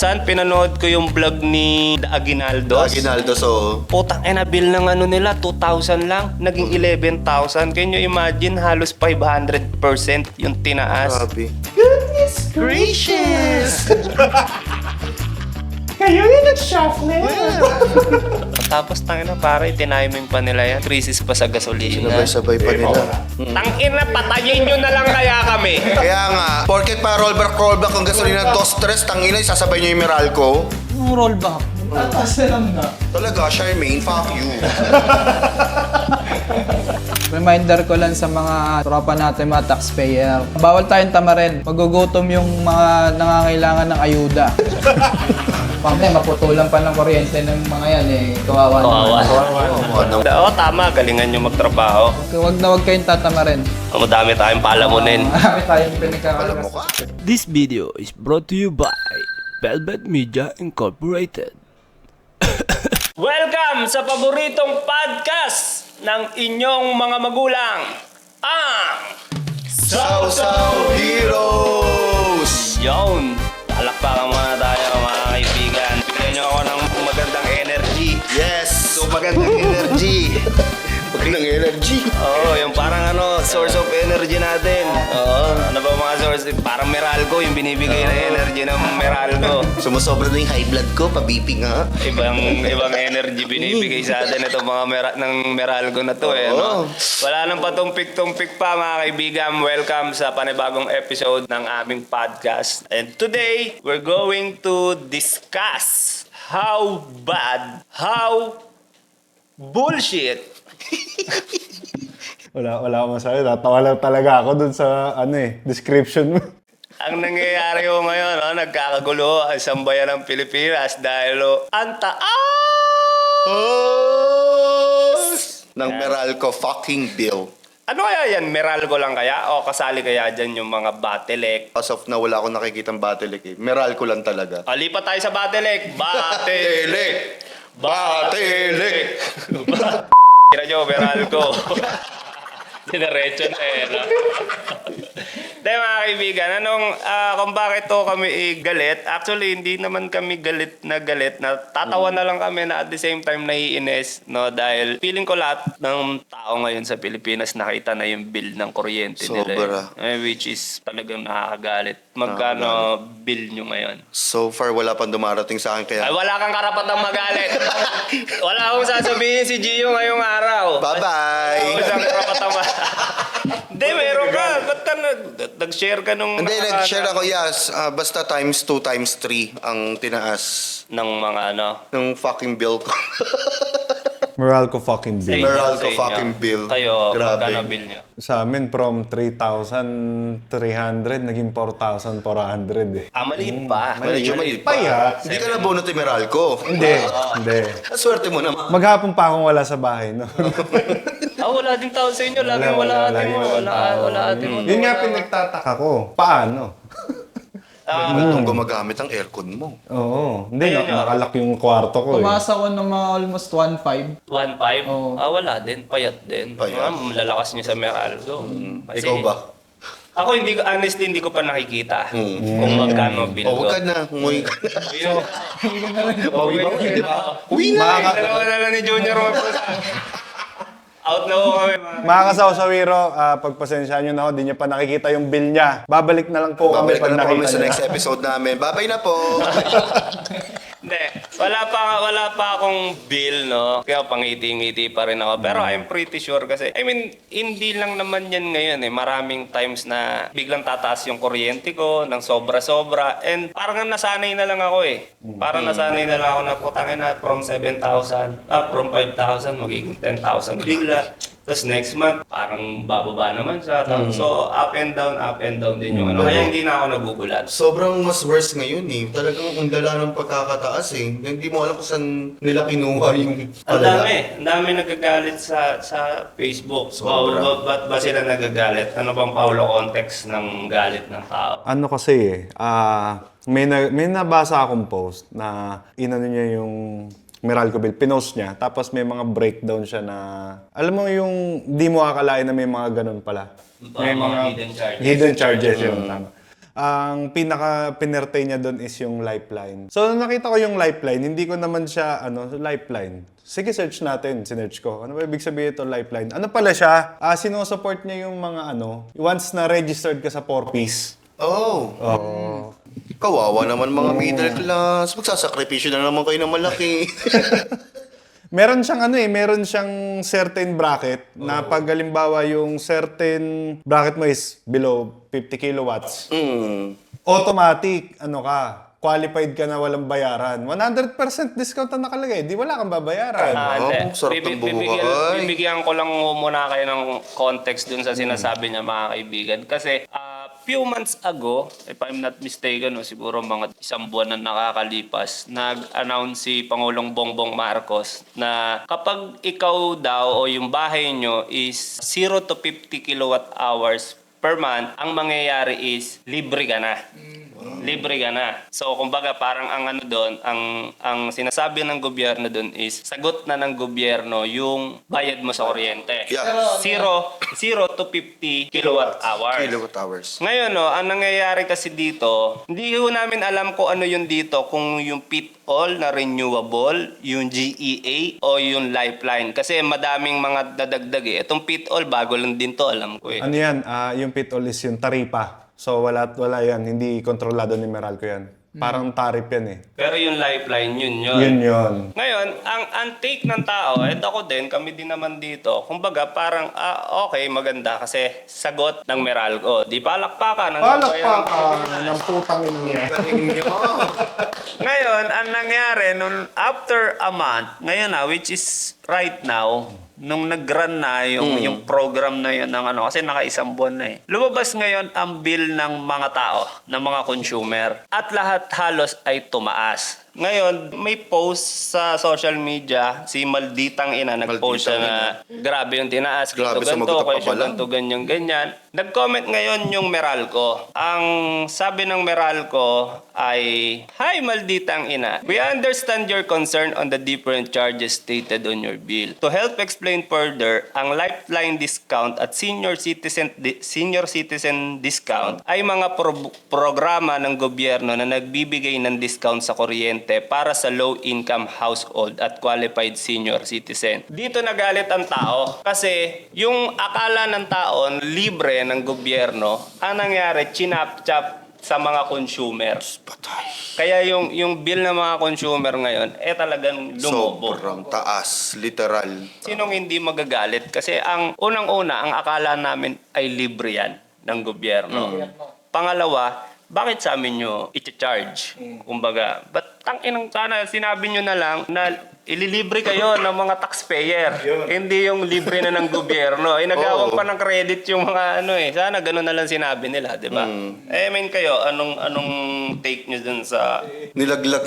Saan pinanood ko yung vlog ni Aguinaldos? Aguinaldo, so... Putang ina, bill ng ano nila, 2,000 lang. Naging 11,000. Can you imagine? Halos 500% yung tinaas. Grabe. Goodness gracious! Kayo yung nag-shuffle. Tapos tangina pare, tiniming pa nila yan. Crisis pa sa gasolina. Sabay-sabay pa nila. Tangina, patayin nyo na lang kaya kami. Kaya nga, porket pa rollback ang gasolina 2-3, tangina, sasabay niyo yung Meralco. Yung rollback. Tataas na lang na. Talaga, Charmaine, fuck you. Reminder ko lang sa mga tropa natin, mga taxpayer. Bawal tayong tamarin. Magugutom yung mga nangangailangan ng ayuda. Pamaya, maputulan pa ng kuryente ng mga yan eh. Kawawa naman. Oo, tama. Galingan nyo magtrabaho. Huwag kayong tatamarin. Madami tayong palamunin. Marami tayong Alam mo pinagkakalas. ka? This video is brought to you by Velvet Media Incorporated. Welcome sa paboritong podcast ng inyong mga magulang, ang Sausaw Heroes! Yon. Palakpakan muna tayo mga kaibigan. Bigyan nyo ako ng magandang energy. Yes! So, magandang energy. Magandang energy. Oo, yung parang source of energy natin. Oo, ano ba mga source? Parang Meralco, yung binibigay na energy ng Meralco. Sumusobra na yung high blood ko, pabiping ha. Ibang energy binibigay sa atin itong mga ng Meralco na to eh, no? Wala nang patumpik-tumpik pa mga kaibigan. Welcome sa panibagong episode ng aming podcast. And today, we're going to discuss how bad, how bullshit Wala akong masabi. Tatawa lang talaga ako dun sa description mo. ang nangyayari ko ngayon. Nagkakagulo ang sambayan ng Pilipinas dahil ang taas ng Meralco fucking bill. Ano kaya yan? Meralco lang kaya? O kasali kaya dyan yung mga Batelec? As of now, wala akong nakikitang Batelec eh. Meralco lang talaga. Lipat tayo sa Batelec. Batelec! Batelec! Tira nyo, Meralco. Dinaretso na eh, no? Dahil mga kaibigan, kung bakit to kami galit, actually hindi naman kami galit na tatawa na lang kami na at the same time naiinis, no? Dahil feeling ko lahat ng tao ngayon sa Pilipinas nakita na yung bill ng kuryente nila. Which is talagang nakakagalit. Magkano bill nyo ngayon? So far, wala pang dumarating sa akin kaya... Ay, wala kang karapatang magalit. Wala akong sasabihin si Gio ngayong araw. Bye-bye! Wala kang karapatang Hindi, meron ka. Ba't ka nag-share ka nung... Hindi, nag-share ako, yes. Basta times 2, times 3 ang tinaas ng mga ng fucking bill ko. Meralco fucking bill. Meralco sa inyo. fucking bill. Kayo, Grabe. magkano bill nyo? Sa amin, from 3,300, naging 4,400 eh. Maliit pa. Medyo maliit pa. Payat. Hindi ka nabunot yung Meralco. Hindi. Swerte mo naman. Maghapon pa akong wala sa bahay, no? Wala din tao sa inyo. Laging wala ate mo. Wala ate mo. Yun nga pinagtataka ko. Paano? Itong gumagamit ang aircon mo. Oo. Hindi, nakalak yung kwarto ko eh. Pumasa ko ng mga almost 1.5. 1.5? Oo. Wala din. Payat din. Payat. Malalakas nyo sa Meralco. Kasi Ikaw ba? Ako, honestly, hindi ko pa nakikita kung magkano bill ko. Huwag ka na. Umuwi ka na. Uwi na! Dalawa na lang ni Junior. Out na ho kami. Mga kasawsawiro, pagpasensyaan nyo na ako, di niya pa nakikita yung bill niya. Babalik na lang po kami Babalik pag na po kami nakita sa niya. next episode namin. Bye-bye na po. Hindi. Wala pa akong bill, no? Kaya pangiti-ngiti pa rin ako. Pero I'm pretty sure kasi, hindi lang naman yan ngayon eh. Maraming times na biglang tataas yung kuryente ko ng sobra-sobra. And parang nasanay na lang ako eh. Parang nasanay na lang ako na putangin na from 7,000, from 5,000, magiging 10,000 bigla. Tapos next month, parang bababa naman siya. So, up and down din yung Kaya hindi na ako nagugulat. Sobrang mas worse ngayon eh. Talagang ang lala ng pagkakataas eh. Hindi mo alam kung saan nila kinuha yung Ang dami nagagalit sa Facebook. Ba't ba sila nagagalit? Ano bang Paulo context ng galit ng tao? Ano kasi may nabasa akong post na inano niya yung Meralco bill, pinost niya, tapos may mga breakdown siya na, alam mo yung di mo akalain na may mga ganun pala. May mga hidden charges. Hidden charges yun. Tama. ang pinaka-pinerte niya doon is yung lifeline. So, nung nakita ko yung lifeline, hindi ko naman siya, lifeline. Sige, search natin. Sinearch ko. Ano ba ibig sabihin ito, lifeline? Ano pala siya? Sinusupport niya yung mga once na registered ka sa 4-piece. Oh. Oo. Kawawa naman mga middle class. Magsasakripisyo na naman kayo ng malaki. Meron siyang meron siyang certain bracket na pag halimbawa yung certain bracket mo is below 50 kilowatts, automatic, qualified ka na walang bayaran. 100% discount na nakalagay. Di wala kang babayaran. Hindi. Sarap ng buhay. Bibigyan ko lang muna kayo ng context dun sa sinasabi niya, mga kaibigan. Kasi few months ago, if I'm not mistaken, siguro mga 1 buwan na nakakalipas, nag-announce si Pangulong Bongbong Marcos na kapag ikaw daw o yung bahay nyo is 0 to 50 kilowatt hours per month, ang mangyayari is libre ka na. Libre ka na. So, kumbaga, parang ang doon, ang sinasabi ng gobyerno doon is, sagot na ng gobyerno yung bayad mo sa kuryente. Yeah. 0 to 50 kilowatt hours. Kilowatt hours. Ngayon, ang nangyayari kasi dito, hindi ko namin alam kung ano yung dito, kung yung PIT-all na renewable, yung GEA, o yung lifeline. Kasi madaming mga dadagdag eh. Itong PIT-all, bago lang din to, alam ko eh. Ano yan? Yung PIT-all is yung taripa. So, wala yan. Hindi kontrolado ni Meralco yan. Parang tarif yan eh. Pero yung lifeline, yun. Yun. Ngayon, ang take ng tao, at ako din, kami din naman dito, kumbaga parang, okay, maganda kasi sagot ng Meralco. Di palakpakan. Ng putang ina. Ngayon, ang nangyari, after a month, ngayon which is right now, nung nag-run na yung program na yun ng kasi naka-1 buwan na eh. Lumabas ngayon ang bill ng mga tao, ng mga consumer. At lahat halos ay tumaas. Ngayon, may post sa social media, si Malditang Ina, nag-post siya na grabe yung tinaas, Grabe, ganito, sumagot ganito, pa pala. ganito, ganyan. Nag-comment ngayon yung Meralco. Ang sabi ng Meralco ay, "Hi Malditang Ina, we understand your concern on the different charges stated on your bill. To help explain further, ang lifeline discount at senior citizen discount ay mga programa ng gobyerno na nagbibigay ng discount sa kuryente para sa low-income household at qualified senior citizen." Dito nagalit ang tao kasi yung akala ng tao libre ng gobyerno, ang nangyari, chinap-chap sa mga consumers. Kaya yung bill ng mga consumer ngayon, talagang lumobo. Sobrang taas. Literal. Sinong hindi magagalit? Kasi ang unang-una, ang akala namin ay libre yan ng gobyerno. Pangalawa, bakit sa amin nyo i-charge? Kumbaga, ba't tanginang sana sinabi nyo na lang na ililibre kayo ng mga taxpayer. Hindi yung libre na ng gobyerno. Nagawang pa ng credit yung mga Sana ganun na lang sinabi nila, di ba? Kayo, anong take nyo dun sa... Nilaglag.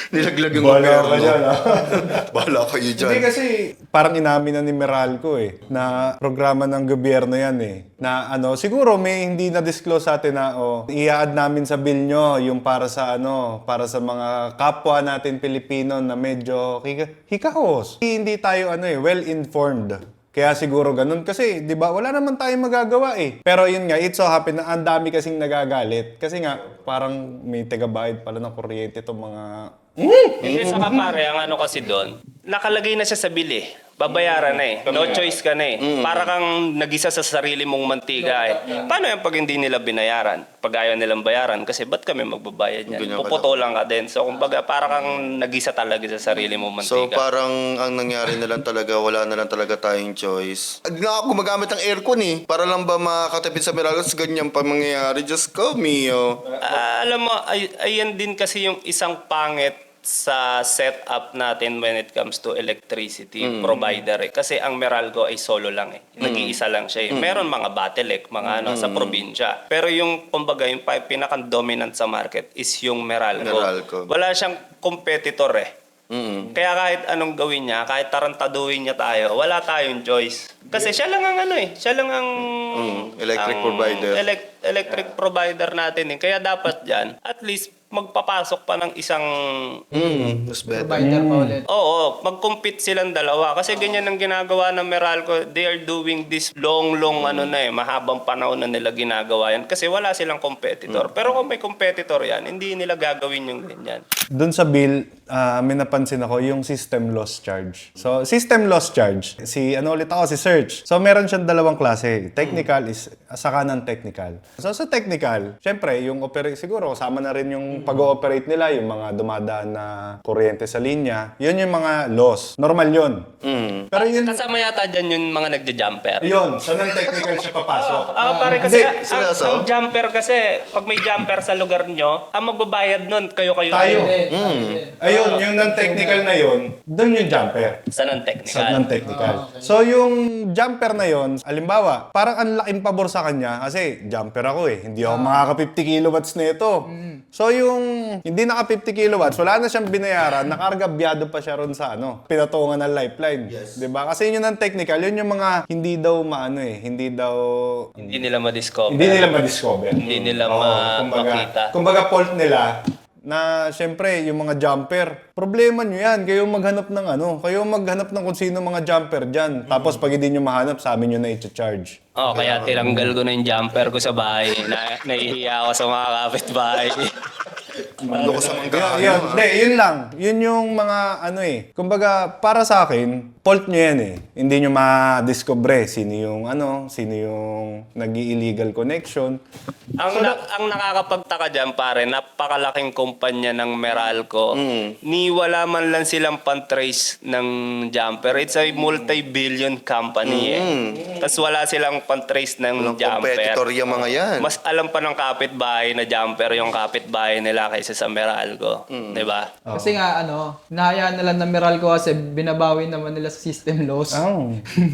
Nilaglag yung Bahala gobyerno. ka dyan, Bahala kayo dyan. Hindi kasi parang inamin na ni Meralco na programa ng gobyerno yan Na siguro may hindi na-disclose sa atin na i-add namin sa bill nyo yung para sa para sa mga kapwa natin Pilipino na medyo hikahos. Hindi tayo well-informed. Kaya siguro ganun. Kasi, di ba, wala naman tayong magagawa Pero yun nga, it so happen na ang dami kasing nagagalit. Kasi nga, parang may tagabayad pala ng kuryente itong mga... Hindi sa kapare, ang kasi doon, nakalagay na siya sa bill Babayaran na No choice ka na Para kang nagisa sa sarili mong mantiga Paano yan pag hindi nila binayaran? Pag ayaw nilang bayaran, kasi ba't kami magbabayad yan? Ganyan ka Puputulan ka din. So, kumbaga, para kang nagisa talaga sa sarili mong So mantiga. parang ang nangyari na lang talaga, wala na lang talaga tayong choice. Nga ako gumagamit ng aircon para lang ba makatipid sa Meralco, ganyan pa mangyayari. Just call me, Alam mo, ayan din kasi yung isang pangit sa setup natin when it comes to electricity provider Kasi ang Meralco ay solo lang Nag-iisa lang siya Meron mga Batelec, mga sa probinsya. Pero yung, kumbaga, yung pinaka-dominant sa market is yung Meralco. Wala siyang competitor Kaya kahit anong gawin niya, kahit tarantaduhin niya tayo, wala tayong choice. Kasi siya lang ang siya lang ang electric provider. Electric provider natin Kaya dapat diyan, at least magpapasok pa ng isang Mas better. Provider pa ulit. Oo, mag-compete silang dalawa. Kasi ganyan ang ginagawa ng Meralco. They are doing this long mahabang panahon na nila ginagawa yan. Kasi wala silang competitor. Pero kung may competitor yan, hindi nila gagawin yung ganyan. Doon sa bill, may napansin ako yung system loss charge. So, system loss charge, si Search. So, meron siyang dalawang klase. Technical is saka ng technical. So, sa technical, syempre, yung siguro kasama na rin yung pag-ooperate nila, yung mga dumadaan na kuryente sa linya. Yun yung mga loss. Normal yun. Pero yun, Kasama yata dyan yung mga nagja-jumper. yun, sa non-technical siya papasok. Pare kasi, Hindi, ang jumper kasi, pag may jumper sa lugar nyo, ang magbabayad nun, kayo-kayo. Tayo. Ayun, yung non-technical na yun, doon yung jumper. Sa non-technical. Sa non-technical. So, yung jumper na yon, alimbawa, parang ang laking pabor sa kanya kasi jumper ako eh. Hindi ako makaka 50 kilowatts nito. So, yung hindi naka 50 kilowatts, wala na siyang binayaran, nakargabyado pa siya ron sa pinatungan ng lifeline. Yes. Diba? Kasi yun yung non-technical, yun yung mga hindi daw hindi nila ma-discover. hindi nila ma-discover. Hindi nila makita. Kumbaga fault nila na syempre yung mga jumper, problema nyo yan. Kayo maghanap ng kung sino mga jumper dyan. Tapos pag hindi nyo mahanap, sa amin nyo na i-charge. Kaya tinanggal ko na yung jumper ko sa bahay. Nahihiya ako sa mga kapitbahay. Ano ko sa mga Yun lang. Yun yung mga Kumbaga, para sa akin, fault nyo yan eh. Hindi nyo ma-discover sino yung nag-illegal connection. Ang nakakapagtaka dyan, pare, napakalaking kumpanya ng Meralco. Ni wala man lang silang pan-trace ng jumper. It's a multi-billion company Tapos wala silang pan-trace ng jumper. Competitor yung mga yan. Mas alam pa ng kapitbahay na jumper yung kapitbahay nila kaysa sa Meralco. Diba? Kasi nga, nahayaan nila ng Meralco kasi binabawi naman nila sa system loss.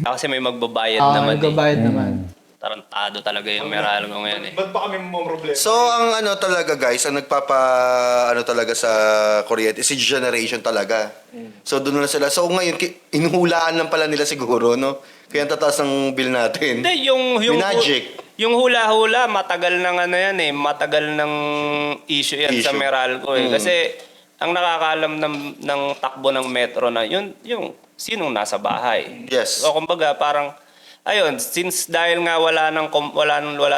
Kasi may magbabayad naman Nagbabayad naman. Tarantado talaga yung Meralco ngayon Ba't ba kami mo problema? So, ang talaga guys, ang talaga sa kuryente is generation talaga. So, doon na sila. So, ngayon, inuhulaan lang pala nila siguro, no? Kaya ang tataas ng bill natin. Hindi, yung Magic. Yung hula-hula, matagal ng matagal ng issue yan sa Meralco Kasi ang nakakaalam ng takbo ng metro na yung sinong nasa bahay. Yes. So kumbaga parang since dahil nga wala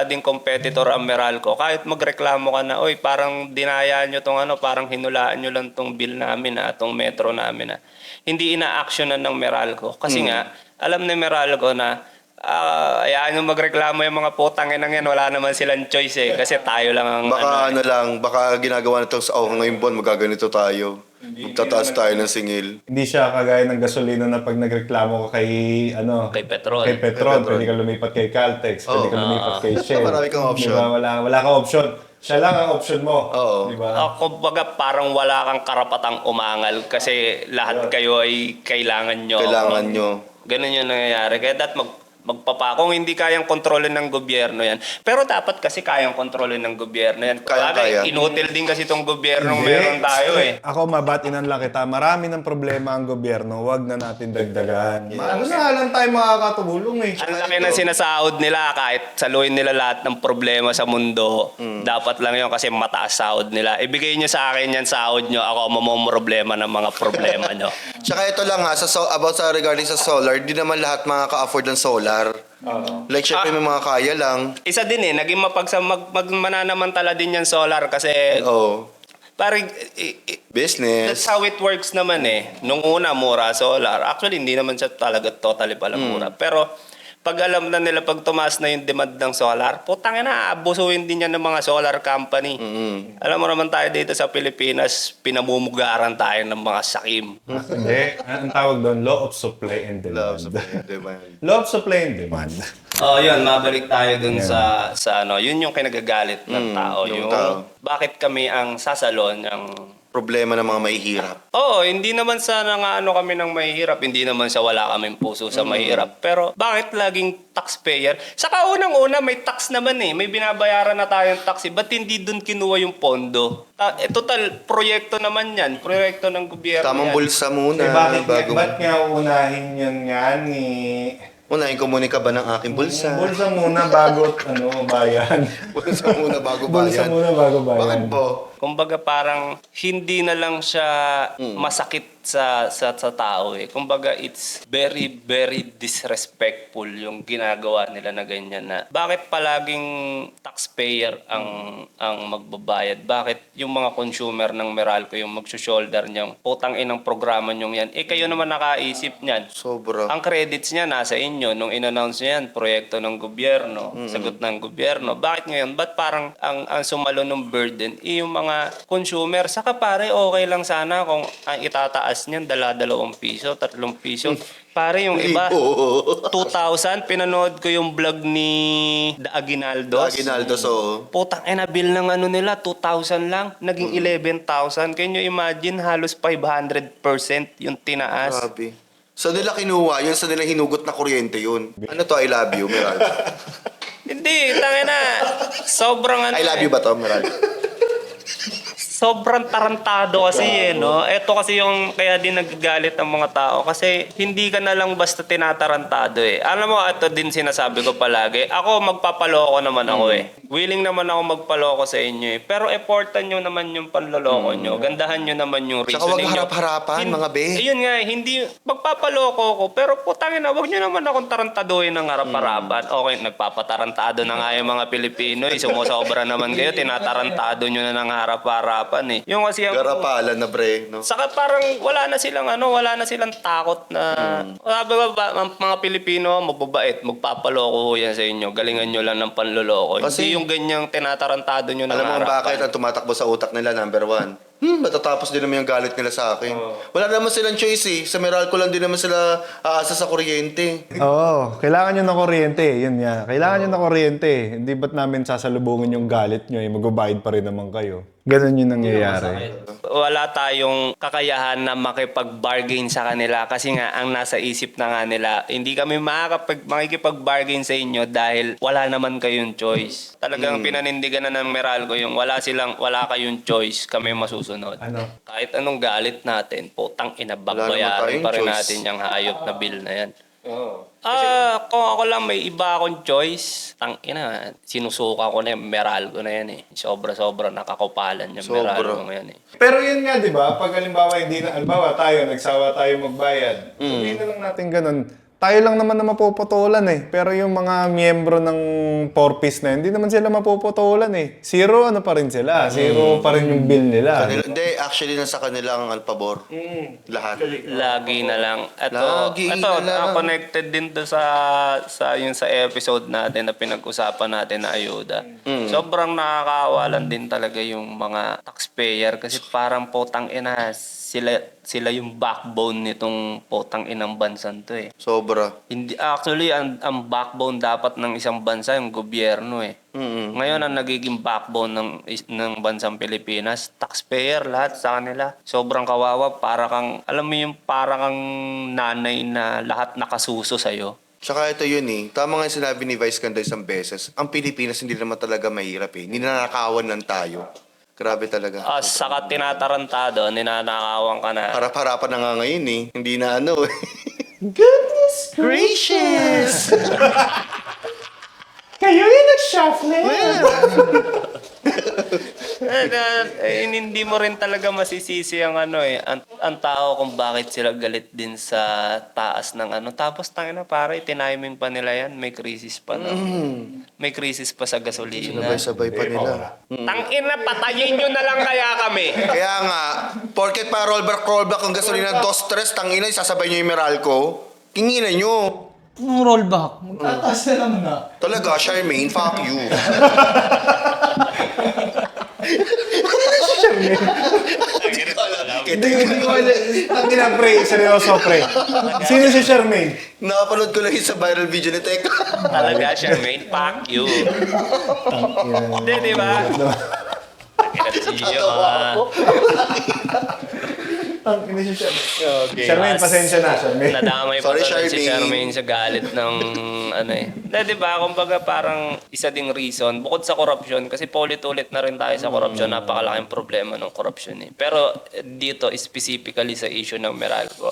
ding competitor ang Meralco, kahit magreklamo ka na, oy, parang dinaya nyo tong parang hinulaan nyo lang tong bill namin tong metro namin Hindi ina-actionan ng Meralco kasi nga alam ni Meralco na ayaan yung magreklamo yung mga putang inang yan, wala naman silang choice kasi tayo lang ang Baka ginagawa nito sa ngayong buwan, magaganito tayo. Magtataas tayo ng singil. Hindi siya kagaya ng gasolina na pag nagreklamo ka kay kay Petrol. Kay Petron, pwede ka lumipat kay Caltex, pwede ka lumipat kay Shell. Marami kang option. Diba? Wala kang option. Siya lang ang option mo. Oo. Diba? Kumbaga parang wala kang karapatang umangal kasi lahat kayo ay kailangan nyo. Kailangan nyo. Ganun yung nangyayari. Kaya kung hindi kayang kontrolin ng gobyerno yan. Pero dapat kasi kayang kontrolin ng gobyerno yan. Kaya. Inutil din kasi itong gobyernong meron tayo Ako mabatinan lang kita. Marami ng problema ang gobyerno. Huwag na natin dagdagan. Ano na lang tayo makakatulong Ang laki na sinasahod nila kahit saluhin nila lahat ng problema sa mundo. Dapat lang yun kasi mataas sahod nila. Ibigay nyo sa akin yan sahod nyo. Ako problema ng mga problema nyo. Tsaka ito lang regarding sa solar, di naman lahat makaka-afford ng solar. Like, syempre may mga kaya lang. Isa din naging mananamantala din yan solar kasi parang Business. that's how it works naman Nung una, mura solar. Actually, hindi naman siya talaga totally pala mura. Pero pag alam na nila, pag tumaas na yung demand ng solar, putang ina, abusuin din yan ng mga solar company. Alam mo naman tayo dito sa Pilipinas, pinamumugaran tayo ng mga sakim. Hindi. Ang tawag doon, law of supply and demand. Law of supply and demand. Yun, mabalik tayo dun sa yun yung kinagagalit ng tao. Yung tao. Bakit kami ang sasalon ng Problema ng mga mahihirap. hindi naman sa kami ng mahihirap, hindi naman sa wala kaming puso sa mahihirap. Pero bakit laging taxpayer? Saka unang-una may tax naman may binabayaran na tayong tax. Ba't hindi dun kinuha yung pondo? Total, proyekto naman yan. Proyekto ng gobyerno Tamang yan. bulsa muna. Ba't nga unahin yun nga Unahin ko muna ka ba ng aking bulsa? Bulsa muna bago bayan. Bulsa muna bago bayan. Bulsa muna bago bayan. Bakit po? Kumbaga parang hindi na lang siya masakit sa tao eh. Kumbaga it's very very disrespectful yung ginagawa nila na ganyan na bakit palaging taxpayer ang magbabayad? Bakit yung mga consumer ng Meralco yung magso-shoulder niyang putang inang programa niyong yan? Eh kayo naman nakaisip niyan. Sobra. Ang credits niya nasa inyo. Nung in-announce niya yan, proyekto ng gobyerno, sagot ng gobyerno. Bakit ngayon? Ba't parang ang sumalo ng burden yung mga consumer? Saka pare, okay lang sana kung ang itataas niyan, $2 piso, 3 piso. Pare, yung iba, 2,000. Pinanood ko yung vlog ni The Aguinaldos. Aguinaldo, so... Putang ina, bill ng ano nila, 2,000 lang. Naging 11,000. Can you imagine? Halos 500% yung tinaas. Grabe. Sa nila kinuha yun, sa nila hinugot na kuryente yun. Ano to, I love you, Meral? Hindi, tangina. Sobrang ano. I love you ba to, Meral? Sobrang tarantado kasi no? Ito kasi yung kaya din nagagalit ang mga tao kasi hindi ka na lang basta tinatarantado eh. Alam mo, ito din sinasabi ko palagi. Ako, magpapaloko naman ako eh. Willing naman ako magpaloko sa inyo eh. Pero effortan nyo naman yung panloloko nyo. Gandahan nyo naman yung reasoning Tsaka wag nyo. harap-harapan, mga be. Ayun nga, hindi, magpapaloko ko. Pero putangin na, wag nyo naman akong tarantaduhin ng harap-harapan. Okay, nagpapatarantado na nga yung mga Pilipino eh. Sumusobra naman kayo, tinatarantado nyo na ng harap-harapan eh. Yung kasi ang... Garapalan na, bre, no? Saka parang wala na silang takot na... Sabi ba, ang mga Pilipino, mababait, magpapaloko yan sa inyo. Galingan nyo lang ng panloloko. Kasi- Hindi yung ganyang tinatarantado nyo ng Alam mo kung harapan. bakit ang tumatakbo sa utak nila, number one? Matatapos din naman yung galit nila sa akin. Wala naman silang choice eh. Sa Meralco lang din naman sila aasa sa kuryente. Oo, kailangan nyo ng kuryente. Yun nga. Kailangan nyo ng kuryente. Hindi ba't namin sasalubungin yung galit nyo? Magbabayad pa rin naman kayo. Ganun yung nangyayari. Wala tayong kakayahan na makipag-bargain sa kanila kasi nga ang nasa isip na nga nila, hindi kami makikipag-bargain sa inyo dahil wala naman kayong choice. Talagang pinanindigan na ng Meralco yung wala kayong choice, kami masusunod. Ano? Kahit anong galit natin, putang ina, Wala naman babayaran tayong pa rin choice. natin yung hayop na bill na yan. Kung ako lang may iba akong choice, ina, sinusuka ko na yung Meralco na yan eh. Sobra-sobra nakakupalan yung Sobra. Meralco ngayon eh. Pero yun nga, di ba? Pag halimbawa, nagsawa tayo magbayad. Sabihin na lang natin ganun. Tayo lang naman na mapuputulan eh. Pero yung mga miyembro ng 4-piece na yun, hindi naman sila mapuputulan eh. Zero ano pa rin sila. Zero pa rin yung bill nila. Hindi, actually nasa kanila ang alpabor. Lahat. Lagi na lang. Lagi na lang. Connected din to sa episode natin na pinag-usapan natin na ayuda. Sobrang nakakaawalan din talaga yung mga taxpayer kasi parang potang ina sila yung backbone nitong potang inang bansan to eh. Sobra. Hindi actually ang backbone dapat ng isang bansa yung gobyerno eh. Ngayon ang nagiging backbone ng bansang Pilipinas, taxpayer lahat sa kanila. Sobrang kawawa, para kang alam mo yung para kang nanay na lahat nakasuso sa iyo. Tsaka ito yun eh. Tama nga yung sinabi ni Vice Ganda isang beses. Ang Pilipinas hindi naman talaga mahirap eh. Hindi nanakawan lang tayo. Grabe talaga. Saka tinatarantado, ninanakawan ka na. Harap-harapan na nga ngayon eh. Hindi na ano eh. Goodness gracious! Kayo yung nag-shuffle! Hindi mo rin talaga masisisi ang ang tao kung bakit sila galit din sa taas ng Tapos tangina pare, tiniming pa nila yan, may crisis pa may crisis pa sa gasolina. Sabay-sabay pa nila. Tangina, patayin nyo na lang kaya kami. Kaya nga, porket pa rollback ang gasolina 2-3, tangina, isasabay nyo yung Meralco. Kinginan nyo. Anong rollback? Magtataas na lang na. Talaga, Charmaine, fuck you. Ang pre, seryoso pre. Sino si Charmaine? Nakapanood ko lang yun sa viral video ni Tek. Talaga, Charmaine, fuck you. Hindi, di ba? Ang ina si Charmaine. Charmaine, pasensya na, Charmaine. Nadamay pa Sorry, talaga si Charmaine. Charmaine sa galit ng Di ba? Kumbaga parang isa ding reason, bukod sa korupsyon, kasi paulit-ulit na rin tayo sa korupsyon, napakalaking problema ng korupsyon eh. Pero dito, specifically sa issue ng Meralco,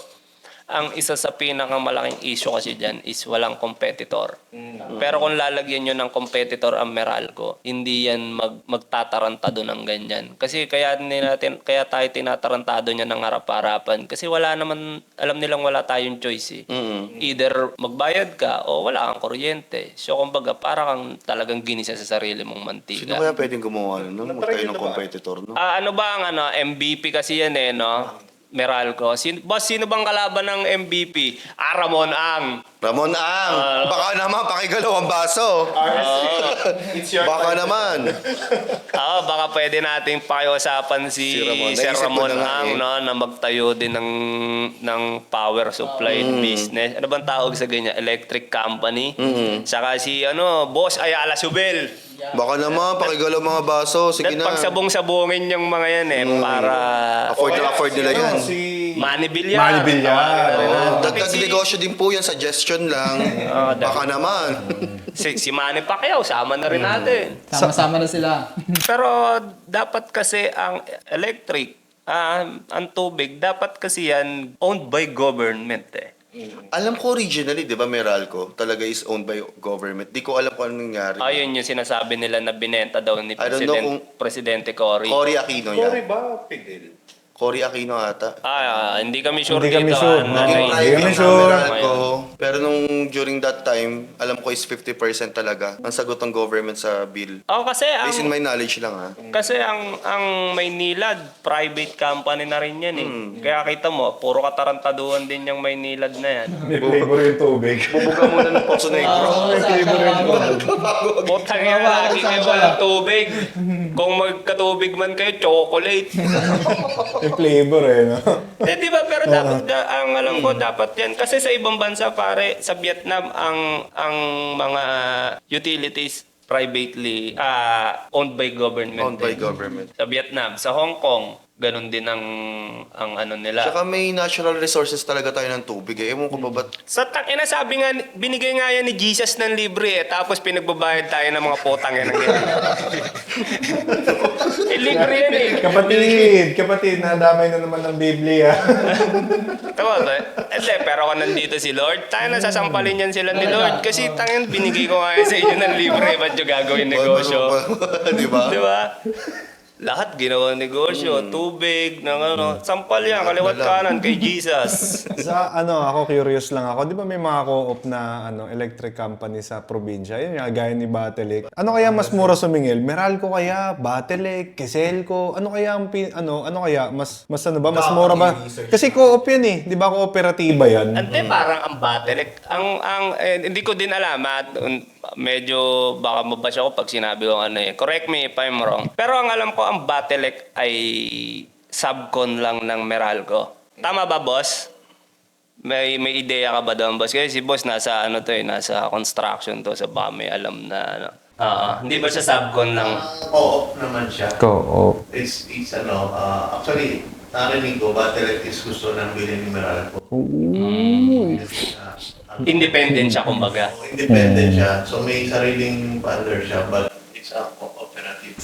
ang isa sa pinakamalaking issue kasi dyan is walang competitor. Pero kung lalagyan nyo ng competitor ang Meralco, hindi yan magtatarantado ng ganyan. Kasi kaya tayo tinatarantado niya ng harap-harapan. Kasi wala naman, alam nilang wala tayong choice eh. Either magbayad ka o wala kang kuryente. So kumbaga, para kang talagang ginisa sa sarili mong mantika. Sino kaya pwedeng gumawa nun? Magtayo ng competitor, no? Ano ba ang MVP kasi yan eh, no? Meralco. Boss, sino bang kalaban ng MVP? Ramon Ang. Ramon Ang! Baka naman, pakigalaw ang baso. Baka naman. Baka pwede nating pakiusapan si Si Ramon. Sir Naisip ko Ramon na nga Ang, eh. no, na magtayo din ng power supply business. Ano bang tawag sa ganyan? Electric company. Saka si Boss Ayala Subel. Baka naman, pakigalaw mga baso. Sige na. Pagsabong-sabungin yung mga yan eh, para Afford nila yan. Manny Villar. Manny Villar. Dagdag negosyo din po yan, suggestion lang. Baka naman. Si Manny Pacquiao, sama na rin natin. Sama-sama na sila. Pero dapat kasi ang electric, ang tubig, dapat kasi yan owned by government eh. Alam ko originally, di ba, Meralco, talaga is owned by government. Di ko alam kung anong nangyari. Ayun yung sinasabi nila na binenta daw ni I don't know Presidente Cory. Cory Aquino yan. Cory ba? Fidel? Cory Aquino ata. Hindi kami sure Hindi kami dito. sure. Naging Hindi private kami na sure. Meralco. Pero nung during that time, alam ko is 50% talaga ang sagot ng government sa bill. Kasi Based in my knowledge lang ha. ang Maynilad, private company na rin yan eh. Kaya kita mo, puro katarantaduhan din yung Maynilad na yan. May flavor yung tubig. Bubuga muna ng Poso Negro. Putang ina, lagi kayo walang tubig. Kung magkatubig man kayo, chocolate. Yung flavor no? Di ba? Pero dapat, ang alam ko, dapat yan. Kasi sa ibang bansa, pare, sa Vietnam, ang mga utilities privately owned by government. Owned by government. Sa Vietnam, sa Hong Kong, ganun din ang ano nila. Tsaka may natural resources talaga tayo ng tubig eh. Ewan ko ba ba't Sa tangina, sabi nga, binigay nga yan ni Jesus ng libre eh. Tapos pinagbabayad tayo ng mga potang yan. Libre yan eh. Kapatid, nadamay na naman ng Biblia. Tama ba? Pero kung nandito si Lord, tayo nasasampalin yan sila ni Lord. Kasi tangin, binigay ko nga yan sa inyo ng libre. Ba't yung gagawin negosyo? Di ba? Di ba? Lahat ginawa negosyo, tubig, sampal yan, kaliwat kanan kay Jesus. Ako curious lang ako. Di ba may mga co-op na electric company sa probinsya? Yun nga, gaya ni Batelic. Ano kaya mas mura sumingil? Meralco kaya? Batelic? Quezelco? Ano kaya mas mura ba? Kasi co-op yan eh. Di ba kooperatiba yan? Ante, parang ang Batelic. Hindi ko din alam. Medyo baka mabash ako pag sinabi ko correct me if I'm wrong. Pero ang alam ko, ang Batelic ay subcon lang ng Meralco. Tama ba, boss? May ideya ka ba doon, boss? Kasi si boss nasa nasa construction to, sa baka may alam na hindi ba siya subcon lang? Co-op naman siya. Co-op. It's actually, narinig ko, Batelic is gusto ng bilhin ni Meralco. Independent siya, kumbaga. Independent siya. So may sariling funder siya, but it's a cooperative.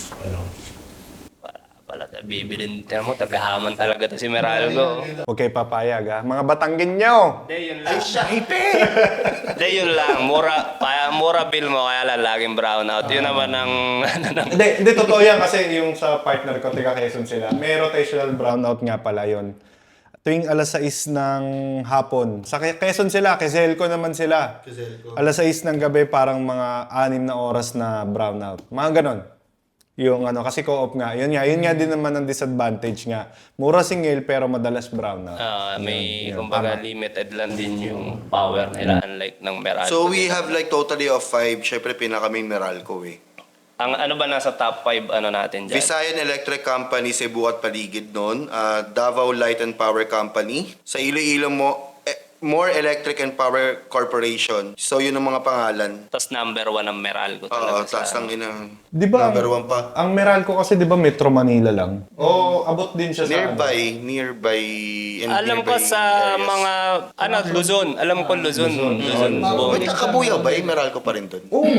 Pala, bibilin. Tignan mo, tagahaman talaga to si Meralco. Okay, papayag ha. Mga Batanggenyo! Hindi, yun lang. Hindi, yun lang. Mura bill mo, kaya laging brownout. Yun naman ang... Hindi, totoo yan kasi yung sa partner ko, taga Quezon sila. May rotational brownout nga pala yun. Tuwing alas 6 ng hapon. Sa Quezon sila, Quezelco naman sila. Alas 6 ng gabi, parang mga 6 na oras na brownout. Mga ganon. Yung kasi co-op nga. Yun nga din naman ang disadvantage nga. Mura singil pero madalas brownout. May, kumbaga, limited lang din yung power nila, unlike ng Meralco. So we have like totally of 5. Syempre pinaka main Meralco eh. Ang ano ba nasa top 5 natin dyan? Visayan Electric Company, Cebu at paligid nun. Davao Light and Power Company. Sa Iloilo More Electric and Power Corporation. So yun ang mga pangalan. Tapos number 1 ang Meralco Oo, talaga. taas lang Di ba number 1 pa. Ang Meralco kasi di ba Metro Manila lang? O abot din siya sa Nearby. And Alam ko nearby sa areas. mga, Luzon. Alam ko Luzon. Wait, nakabuyaw ba? Meralco pa rin dun? Oo.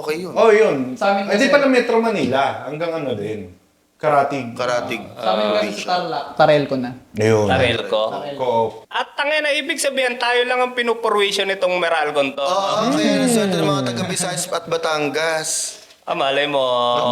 Okay yun. Oh, yun. Sa amin kasi- Hindi pala Metro Manila. Hanggang din. Karatig. Karatig. Sa amin kasi sa Tarlac, Tarel ko na. Ayun. Tarelco. Co-op. At tangina, ibig sabihin, tayo lang ang pinupurwisyon itong Meralcon to. Oo, kaya naswerte ng mga taga Visayas at Batangas. Malay mo,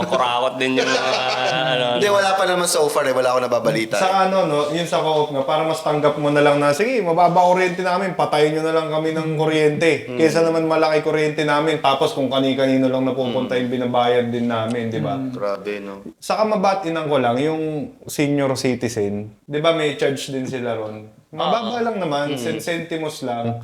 kurakot din yung mga, Hindi, wala pa naman so far wala ako nababalita. Sa ano, no, yun sa co-op nga, para mas tanggap mo na lang na, sige, mababa kuryente namin, patayin nyo na lang kami ng kuryente. Kesa naman malaki kuryente namin, tapos kung kani-kanino lang napupunta yung binabayad din namin, di ba? Grabe, no? Saka mabatinan ko lang, yung senior citizen, di ba may charge din sila ron? Mababa lang naman, centimos lang.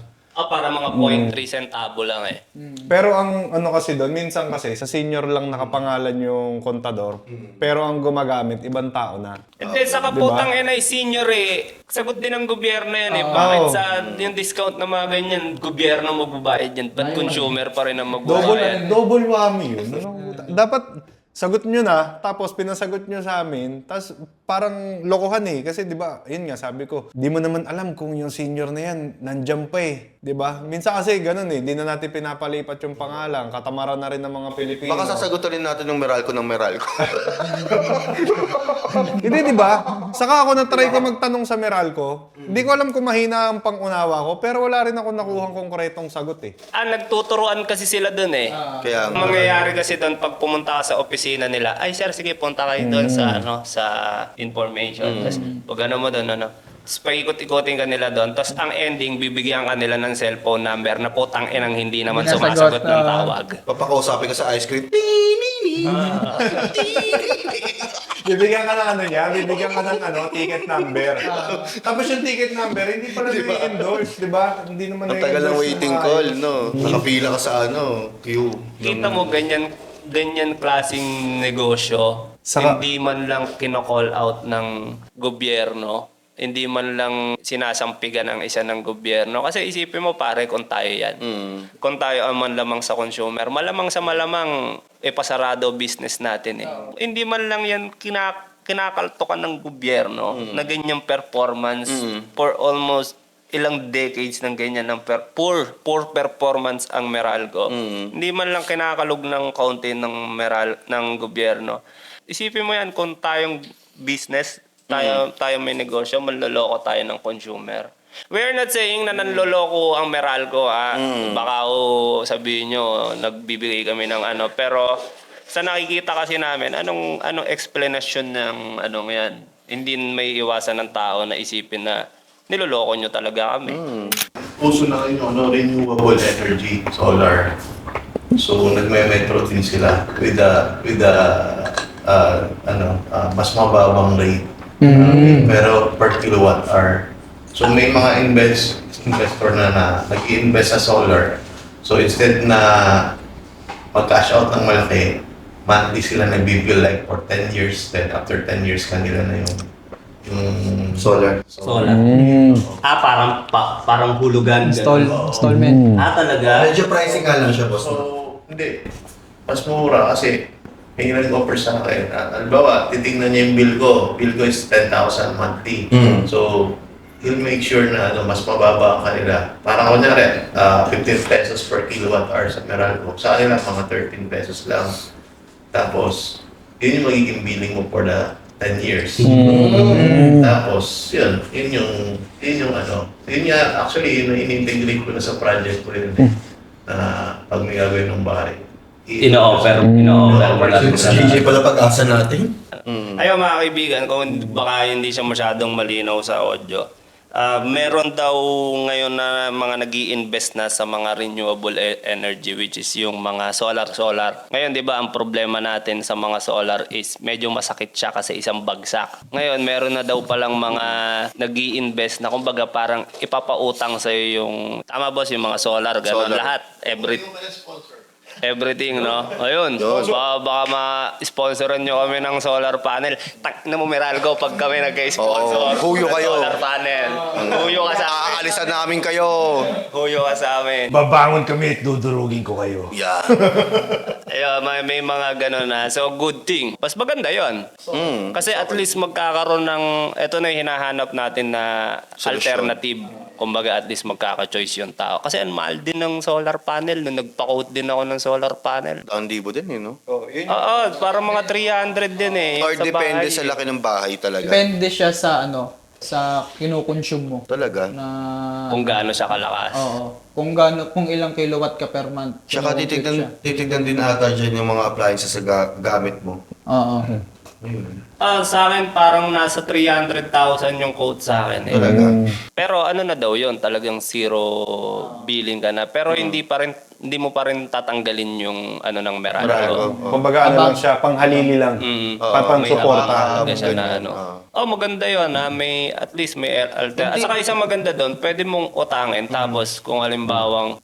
para mga 0.3 centavo lang eh. Pero ang ano kasi doon, minsan kasi sa senior lang nakapangalan yung kontador, pero ang gumagamit, ibang tao na. And then sa kaputang NI senior eh, sagot din ng gobyerno yan eh. Bakit sa yung discount na mga ganyan, gobyerno magbabayad yan, ba't consumer pa rin ang magbabayad? Double whammy yun. Dapat sagot nyo na, tapos pinasagot nyo sa amin, tapos parang lokohan eh. Kasi di ba, yun nga sabi ko, di mo naman alam kung yung senior na yan, nandyan pa eh. Di ba? Minsan kasi ganun eh, di na natin pinapalipat yung pangalan, katamaran na rin ng mga Pilipino. Baka sasagutin rin natin yung Meralco ng Meralco. Hindi, di ba? Saka ako na-try ko magtanong sa Meralco. Hindi ko alam kung mahina ang pangunawa ko, pero wala rin ako nakuhang konkretong sagot eh. Nagtuturuan kasi sila dun eh. Kaya, Ang mangyayari kasi doon pag pumunta ka sa opisina nila, ay sir, sige punta kayo doon sa sa information. Tapos pag ano mo doon, tapos paikot-ikotin ka nila doon. Tapos ang ending, bibigyan ka nila ng cellphone number na putang inang hindi naman Hindi sumasagot nasagot, ng tawag. papakausapin ka sa ice cream. Bibigyan ka ng ano niya, bibigyan ka ng ano, ticket number. Tapos yung ticket number, hindi pala na-endorse, di ba? Hindi naman Ang tagal ng waiting call, no? Nakapila ka sa ano, queue. Kita mo ganyan klaseng negosyo, Saka- hindi man lang kino-call out ng gobyerno, hindi man lang sinasampigan ang isa ng gobyerno. Kasi isipin mo pare kung tayo yan. Kung tayo ang manlamang sa consumer, malamang sa malamang pasarado business natin eh. Hindi man lang yan kinakaltokan ng gobyerno na ganyang performance for almost ilang decades ng ganyan ng poor performance ang Meralco. Hindi man lang kinakalog ng kaunti ng gobyerno. Isipin mo yan kung tayong business, tayo may negosyo, manloloko tayo ng consumer. We're not saying na nanloloko ang Meralco baka sabihin nyo nagbibigay kami ng ano, pero sa nakikita kasi namin anong explanation ng anong yan. Hindi may iwasan ng tao na isipin na niloloko nyo talaga kami. Puso na ngayon, renewable energy, solar. So, nagme-metro din sila with the mas mababang rate. Pero per kilowatt hour. So, may mga investor na nag-i-invest sa solar. So, instead na mag-cash out ng malaki, monthly sila nag-bill like for 10 years. Then, after 10 years, kanila na yung Solar. Solar. Parang hulugan. Installment. Talaga? Medyo pricing ka lang siya, boss. So, hindi. Mas mura kasi may nag-offer sa akin. Halimbawa, titingnan niya yung bill ko. Bill ko is 10,000 monthly. So, he'll make sure na mas mababa ang kanila. Parang kunyari, 15 pesos per kilowatt hour sa Meralco. Sa kanila, mga 13 pesos lang. Tapos, yun yung magiging billing mo for the 10 years. Tapos, yun nga, actually, yun yung in-integrate ko na sa project ko rin na pag may gagawin ng bahay. Ino-offer mo lang. GG pala pag-asa natin. Ayun mga kaibigan, kung baka hindi siya masyadong malinaw sa audio, meron daw ngayon na mga nag-i-invest na sa mga renewable energy, which is yung mga solar. Ngayon, di ba, ang problema natin sa mga solar is medyo masakit siya kasi isang bagsak. Ngayon, meron na daw palang mga nag-i-invest na kumbaga parang ipapautang sa'yo yung, tama boss, yung mga solar, gano'n, lahat, everything, no? Ayun. Baka ma-sponsoran nyo kami ng solar panel. Tak na mo, Meralco, pag kami nagka-sponsor. Huyo ng kayo. Solar panel. Huyo ka sa amin. Aalisan namin kayo. Huyo ka sa amin. Babangon kami at dudurugin ko kayo. Yeah. Ayun, may mga gano'n na. So, good thing. Mas maganda yon. Kasi at least magkakaroon ng, eto na yung hinahanap natin na alternative. Kumbaga, at least magkaka-choice yung tao. Kasi ang mahal din ng solar panel. Nung nagpa-quote din ako ng solar panel. Ang libo din no? Oh, yun. Oo, parang mga 300 din eh. Or sa depende bahay, sa laki ng bahay talaga. Depende siya sa sa kinukonsume mo. Talaga. Na, Kung gaano siya kalakas. oo. Kung ilang kilowatt ka per month. Tsaka kinukompute siya. titignan din ata dyan yung mga appliances sa gamit mo. Oo. Sa akin parang nasa 300,000 yung quote sa akin eh. Talaga. Pero ano na daw yun, talagang zero billing ka na. Pero hindi mo pa rin tatanggalin yung ng Meralco. Meralco. Kumbaga lang siya, panghalili lang. Pang May suporta. talaga siya na ganyan. maganda yun ha. At least may alter. At saka isang maganda doon, pwede mong utangin. Tapos kung halimbawang,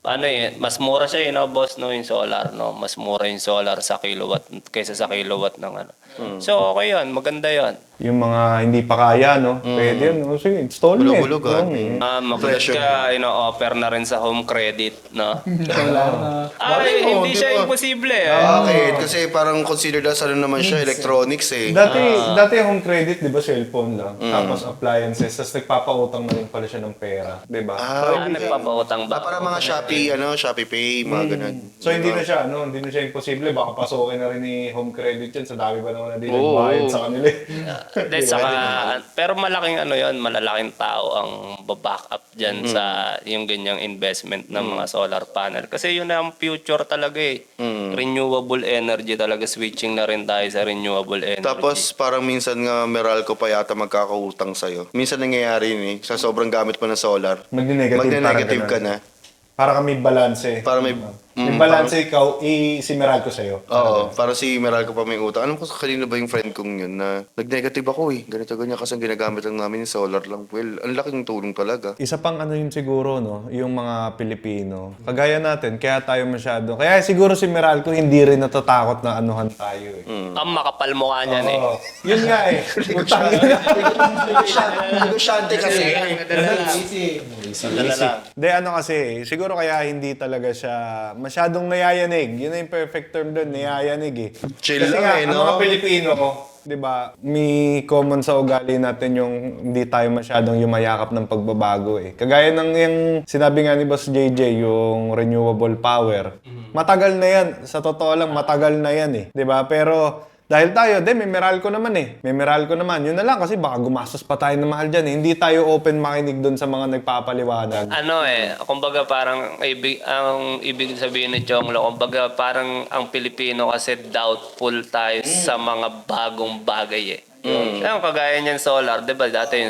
mas mura siya boss, no, yung solar, no. Mas mura yung solar sa kilowatt kaysa sa kilowatt ng So okay yun, maganda yun. Yung mga hindi pa kaya, no? Pwede yun. No? Sige, install mo. Bulog-bulugan. Magulat Presyo. ka, offer na rin sa home credit, no? Wala na. Ay, mo, hindi di siya ba? imposible eh. Bakit? Kasi parang considered as naman siya, electronics eh. Dati home credit, di ba, cellphone lang. Tapos appliances. Tapos nagpapautang na rin pala siya ng pera. Di ba? Nagpapautang ba? Para mga Shopee Pay, mga ganun. So hindi na siya, hindi na siya imposible. Baka pasukin na rin ni home credit yan. So dami ba naman na din Oo. nagbayad sa kanila. Pero malaking malalaking tao ang baback up dyan sa yung ganyang investment ng mga solar panel. Kasi yun na ang future talaga eh. Renewable energy talaga. Switching na rin tayo sa renewable energy. Tapos parang minsan nga Meralco pa yata magkakautang sa'yo. Minsan nangyayari yun eh, sa sobrang gamit mo ng solar. Magne-negative ka na. Para kami balance. Para may... May balance ikaw, isimeral ko sa'yo. Oo, para si Meralco pa may utang. Alam ko kanina ba yung friend kong yun na nag-negative ako eh. Ganito ganyan kasi ang ginagamit lang namin yung solar lang. Well, ang laking tulong talaga. Isa pang yun siguro, no? Yung mga Pilipino. Kagaya natin, kaya tayo masyado. Kaya siguro si Meralco hindi rin natatakot na anuhan tayo eh. Ang makapal mukha niyan eh. Oo. Yun nga eh. Utang Negosyante kasi. Hindi, kasi, siguro kaya hindi talaga siya masyadong nayayanig. Yun na yung perfect term doon, nayayanig eh. Chill Kasi lang nga, eh, ang no? mga Pilipino, di ba, may common sa ugali natin yung hindi tayo masyadong yumayakap ng pagbabago eh. Kagaya ng yung sinabi nga ni Boss JJ, yung renewable power. Matagal na yan. Sa totoo lang, matagal na yan eh. Di ba? Pero dahil tayo, may Meralco naman eh. May Meralco naman. Yun na lang kasi baka gumastos pa tayo ng mahal dyan eh. Hindi tayo open makinig doon sa mga nagpapaliwanag. Kumbaga parang ang ibig sabihin ni Chonglo, kumbaga parang ang Pilipino kasi doubtful tayo sa mga bagong bagay eh. Kaya kagaya niyan solar, 'di ba? Dati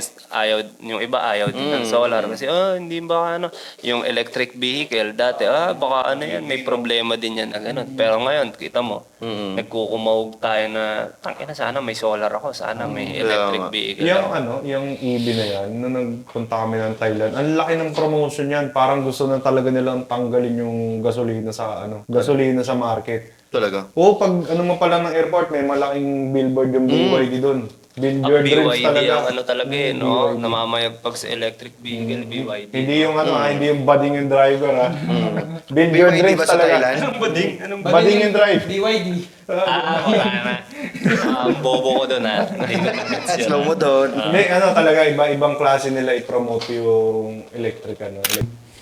yung iba ayaw din ng solar kasi hindi ba yung electric vehicle dati baka yan may problema din yan na ganun. Pero ngayon kita mo, nagkukumawog tayo na tangina sana may solar ako, sana may electric vehicle. Yung EV na yan, nung nagpunta kami ng Thailand, ang laki ng promotion yan. Parang gusto na talaga nilang tanggalin yung gasolina sa market. Talaga. Oo, pag mo pa lang ng airport, may malaking billboard yung BYD doon. Build your dreams BYD talaga. ang talaga eh, no? Namamayagpag sa electric vehicle, BYD. Hindi yung hindi yung budding yung driver ha. Build your BYD dreams ba sa talaga. Thailand? Budding yung drive. BYD. Wala na. Ang bobo ko doon ha. Slow mo doon. Hindi, talaga, ibang klase nila i-promote yung electric,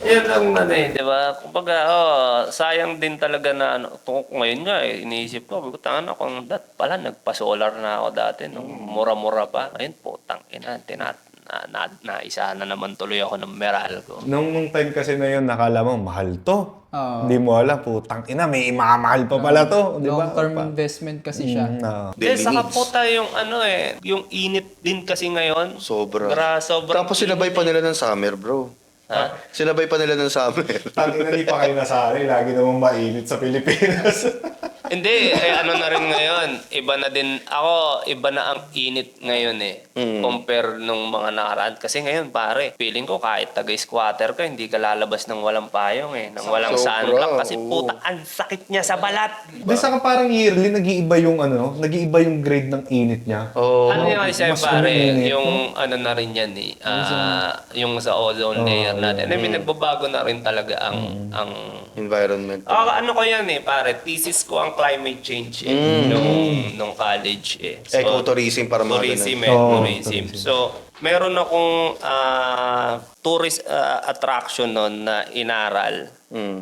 Yan lang di ba? Kumbaga, sayang din talaga na ngayon nga iniisip ko, tangan ako, pala nagpa-solar na ako dati nung mura-mura pa. Ngayon po, tangina, naisa na naman tuloy ako ng Meralco. Nung time kasi na yun, nakala mo, mahal to. Oo. Hindi mo alam, putang ina, may imamahal pa pala to. Di ba? Long-term investment kasi siya. Saka po tayo yung init din kasi ngayon. Sobra. Tapos sinabay pa nila ng summer, bro. Sinabay pa nila ng summer. Tangina, di pa kayo nasanay. Lagi namang mainit sa Pilipinas. Hindi, na rin ngayon. Iba na ang init ngayon eh. Compare nung mga nakaraan. Kasi ngayon pare, feeling ko kahit taga-squatter ka, hindi ka lalabas ng walang payong eh. Ng walang sunblock. Kasi puta, ang sakit niya sa balat. Di saka parang yearly, nag-iiba yung grade ng init niya. Ano yung kasi mas pare, uminit, yung na rin yan eh. Yung sa ozone layer natin. I mean, nagbabago na rin talaga ang Environment. ano ko yan eh, pare, thesis ko ang climate change eh, nung college eh. So, Ecotourism para mga tourism ganun. tourism. So, meron akong tourist attraction noon na inaral.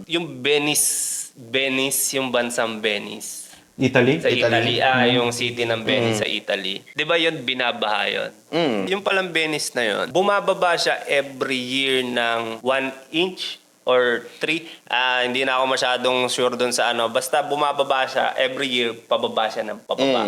Yung Venice Venice, yung bansang Venice. Italy? Sa Italy, yung city ng Venice sa Italy. Di ba yun, binabaha yun? Yung palang Venice na yun, bumababa siya every year ng 1 inch or 3. Hindi na ako masyadong sure dun sa ano. Basta bumababa siya every year, pababa siya ng pababa.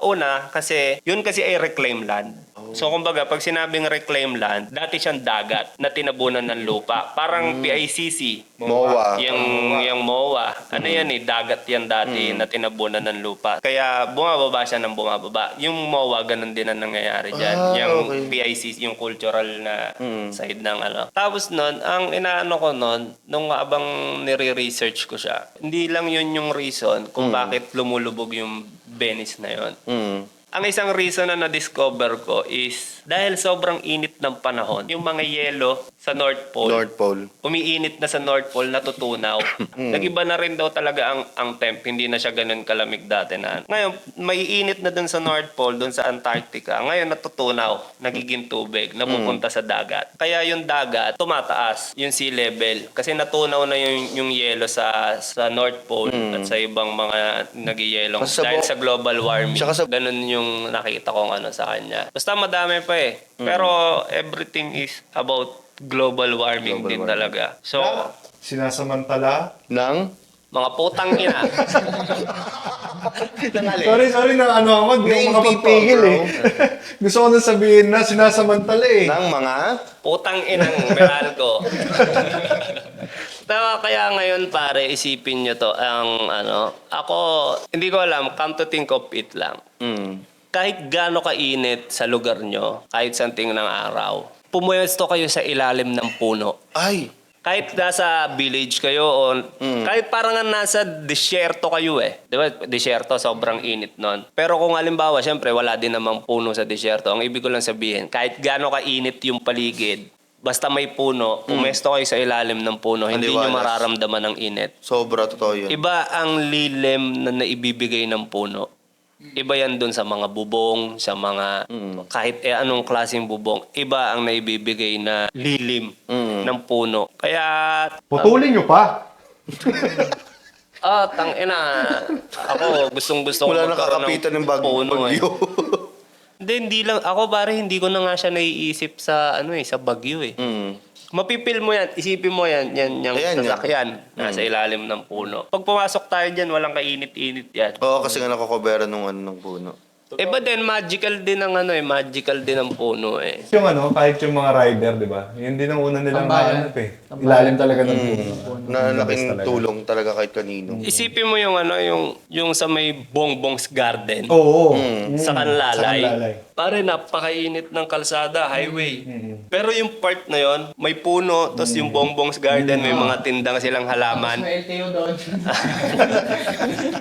Una, kasi yun kasi ay reclaim land. So kumbaga, pag sinabing reclaim land, dati siyang dagat na tinabunan ng lupa. Parang PICC. MOA. Yung MOA. Ano yan dagat yan dati na tinabunan ng lupa. Kaya bumababa siya ng bumababa. Yung MOA, ganun din ang nangyayari dyan. Yung PICC, yung cultural na side ng ano. Tapos nun, ang inaano ko nun, nung abang nire-research ko siya, hindi lang yun yung reason kung bakit lumulubog yung Venice na yun. Ang isang reason na na-discover ko is dahil sobrang init ng panahon, yung mga yelo sa North Pole, North Pole. umiinit na sa North Pole, natutunaw. Nag-iba na rin daw talaga ang temp, hindi na siya ganun kalamig dati na. Ngayon, maiinit na dun sa North Pole, dun sa Antarctica. Ngayon, natutunaw, nagiging tubig, napupunta sa dagat. Kaya yung dagat, tumataas yung sea level. Kasi natunaw na yung yelo sa North Pole at sa ibang mga nagyayelong. Kasi sa Dahil sa global warming, Tsaka sa- ganun yung nakita kong ano sa kanya. Basta madami pa eh. Pero everything is about global warming din talaga. So, Sinasamantala? Nang? mga putang ina. Sorry na ano ako, di Name ako makapagpigil people, eh. Gusto ko na sabihin na sinasamantala eh. Nang mga? Putang inang Meralco. Kaya ngayon pare, isipin nyo to, ang ano, ako, hindi ko alam, come to think of it lang. Kahit gaano kainit sa lugar nyo, kahit santing ng araw, pumuwesto kayo sa ilalim ng puno. Ay! Kahit nasa village kayo o kahit parang nga nasa disyerto kayo eh. Di ba? Disyerto, sobrang init nun. Pero kung halimbawa, syempre, wala din namang puno sa disyerto. Ang ibig ko lang sabihin, kahit gaano kainit yung paligid, basta may puno, pumesto kayo sa ilalim ng puno, hindi nyo Maliwalas. mararamdaman ng init. Sobra, totoo yun. Iba ang lilim na naibibigay ng puno. Iba yan dun sa mga bubong, sa mga kahit anong klaseng bubong. Iba ang naibibigay na lilim ng puno. Kaya Putulin nyo pa. tangina. Ako gustong-gusto ko Wala magkaroon nakakapitan ng puno, bagyo. Hindi lang ako pare, hindi ko na nga siya naiisip sa sa bagyo eh. Mapipil mo yan, isipin mo yan, yung Ayan, sasakyan, nasa ilalim ng puno. Pag pumasok tayo dyan, walang kainit-init yan. Oo, kasi nga nakakobera nung ano ng puno. Iba din, magical din ang magical din ang puno eh. Yung ano, kahit yung mga rider, di ba? Yun din ang una nilang Tambayan. hanap eh. Ilalim talaga ng puno. Na laking tulong talaga kahit kanino. Isipin mo yung yung sa may Bongbong's Garden. Oo. Sa Kanlalay. Sa Kanlalay. Pare, napakainit ng kalsada, highway. Pero yung part na yon, may puno, tapos yung Bongbong's Garden, may mga tindang silang halaman. May LTO doon.